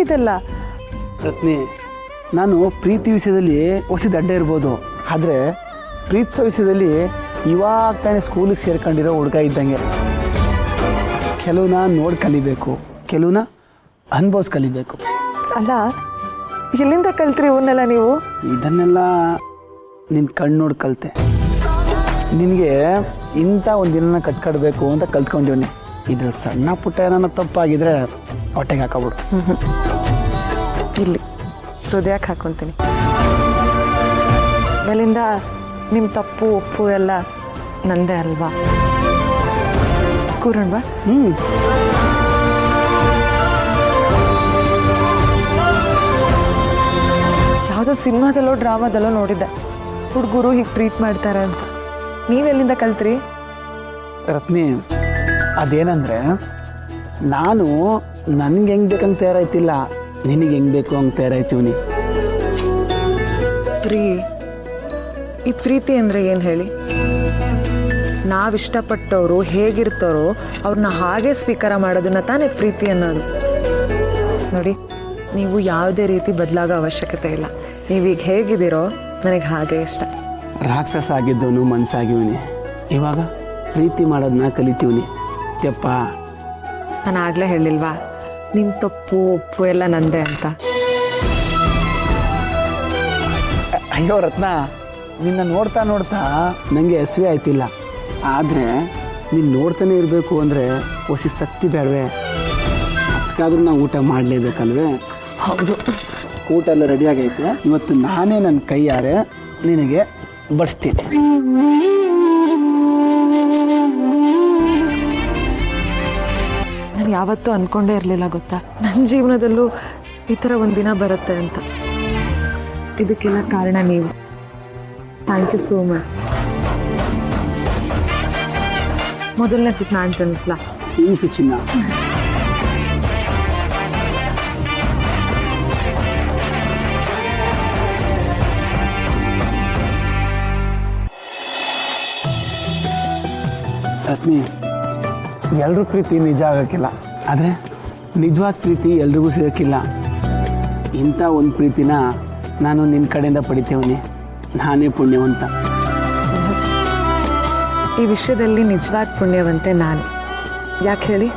ಇದೆಲ್ಲ? ರತ್ನಿ, ನಾನು ಪ್ರೀತಿ ವಿಷಯದಲ್ಲಿ ಹೊಸಿದ ಅಡ್ಡ ಇರ್ಬೋದು, ಆದರೆ ಪ್ರೀತಿಸೋ ವಿಷಯದಲ್ಲಿ ಇವಾಗ ತಾನೇ ಸ್ಕೂಲಿಗೆ ಸೇರ್ಕೊಂಡಿರೋ ಹುಡುಗ ಇದ್ದಂಗೆ. ಕೆಲವನ್ನ ನೋಡಿ ಕಲಿಬೇಕು, ಕೆಲವನ್ನ ಅನುಭವಿಸ್ ಕಲಿಬೇಕು. ಅಲ್ಲ, ಎಲ್ಲಿಂದ ಕಲ್ತ್ರಿ ಇವನ್ನೆಲ್ಲ ನೀವು? ಇದನ್ನೆಲ್ಲ ನಿನ್ನ ಕಣ್ಣು ನೋಡಿ ಕಲಿತೆ. ನಿನಗೆ ಇಂಥ ಒಂದು ದಿನ ಕಟ್ಕೊಡ್ಬೇಕು ಅಂತ ಕಲ್ತ್ಕೊಂಡಿವ್ನಿ. ಇದು ಸಣ್ಣ ಪುಟ್ಟ ಏನಾನ ತಪ್ಪಾಗಿದ್ರೆ ಹೊಟ್ಟೆಗೆ ಹಾಕೋಬಿಡು. ಇಲ್ಲಿ ಹೃದಯಕ್ಕೆ ಹಾಕೊತೀನಿ. ಮೇಲಿಂದ ನಿಮ್ಮ ತಪ್ಪು ಒಪ್ಪು ಎಲ್ಲ ನಂದೇ ಅಲ್ವಾ? ಕೂರಣ್ವಾ? ಯಾವುದೋ ಸಿನಿಮಾದಲ್ಲೋ ಡ್ರಾಮಾದಲ್ಲೋ ನೋಡಿದ್ದೆ, ಹುಡುಗರು ಹೀಗೆ ಟ್ರೀಟ್ ಮಾಡ್ತಾರೆ ಅಂತ. ನೀವೆಲ್ಲಿಂದ ಕಲ್ತ್ರಿ? ರತ್ನಿ, ಅದೇನಂದ್ರೆ ನಾನು ನನ್ಗೆ ಹೆಂಗ್ ಬೇಕಂತ ತಯಾರಾಯ್ತಿಲ್ಲ, ನಿನಗೆ ಹೆಂಗ್ ಬೇಕು ಹಂಗೆ ತಯಾರಾಯ್ತೀವಿ. ಈ ಪ್ರೀತಿ ಅಂದರೆ ಏನು ಹೇಳಿ? ನಾವಿಷ್ಟಪಟ್ಟವರು ಹೇಗಿರ್ತಾರೋ ಅವ್ರನ್ನ ಹಾಗೆ ಸ್ವೀಕಾರ ಮಾಡೋದನ್ನ ತಾನೇ ಪ್ರೀತಿ ಅನ್ನೋದು. ನೋಡಿ, ನೀವು ಯಾವುದೇ ರೀತಿ ಬದಲಾಗೋ ಅವಶ್ಯಕತೆ ಇಲ್ಲ. ನೀವೀಗ ಹೇಗಿದ್ದೀರೋ ನನಗೆ ಹಾಗೆ ಇಷ್ಟ. ರಾಕ್ಷಸ ಆಗಿದ್ದವನು ಮನಸ್ಸಾಗಿವನಿ, ಇವಾಗ ಪ್ರೀತಿ ಮಾಡೋದನ್ನ ಕಲಿತೀವಿ. ತೆಪ್ಪ, ನಾನು ಆಗಲೇ ಹೇಳಿಲ್ವಾ ನಿಮ್ಮ ತಪ್ಪು ಒಪ್ಪು ಎಲ್ಲ ನಂದೇ ಅಂತ? ಅಯ್ಯೋ ರತ್ನ, ನಿನ್ನ ನೋಡ್ತಾ ನೋಡ್ತಾ ನನಗೆ ಹಸಿವೆ ಆಯ್ತಿಲ್ಲ. ಆದರೆ ನೀನು ನೋಡ್ತಾನೆ ಇರಬೇಕು ಅಂದರೆ ಹೊಸಿ ಶಕ್ತಿ ಬೇಡವೆ? ಅದಕ್ಕಾದ್ರೂ ನಾವು ಊಟ ಮಾಡಲೇಬೇಕಲ್ವೇ? ಹೌದು, ಊಟ ಎಲ್ಲ ರೆಡಿಯಾಗೈತೆ. ಇವತ್ತು ನಾನೇ ನನ್ನ ಕೈಯಾರೆ ನಿನಗೆ ಬಡಿಸ್ತೀನಿ. ನಾನು ಯಾವತ್ತೂ ಅಂದ್ಕೊಂಡೇ ಇರಲಿಲ್ಲ ಗೊತ್ತಾ, ನನ್ನ ಜೀವನದಲ್ಲೂ ಈ ಥರ ಒಂದಿನ ಬರುತ್ತೆ ಅಂತ. ಇದಕ್ಕೆಲ್ಲ ಕಾರಣ ನೀವು. Thank you so much. ಮೊದಲನೇ ತುತ್ತು ನಾನು ತಿನ್ನಿಸ್ಲಾ? ತಿನ್ನಿಸು ಚಿನ್ನ. ರತ್ನಿ, ಎಲ್ರೂ ಪ್ರೀತಿ ನಿಜ ಆಗೋಕ್ಕಿಲ್ಲ, ಆದರೆ ನಿಜವಾದ ಪ್ರೀತಿ ಎಲ್ರಿಗೂ ಸಿಗೋಕ್ಕಿಲ್ಲ. ಇಂಥ ಒಂದು ಪ್ರೀತಿನ ನಾನು ನಿನ್ನ ಕಡೆಯಿಂದ ಪಡಿತೇವನಿ. ನಾನೇ ಪುಣ್ಯವಂತ. ಈ ವಿಷಯದಲ್ಲಿ ನಿಜವಾದ ಪುಣ್ಯವಂತೆ ನಾನು. ಯಾಕೆ ಹೇಳಿ?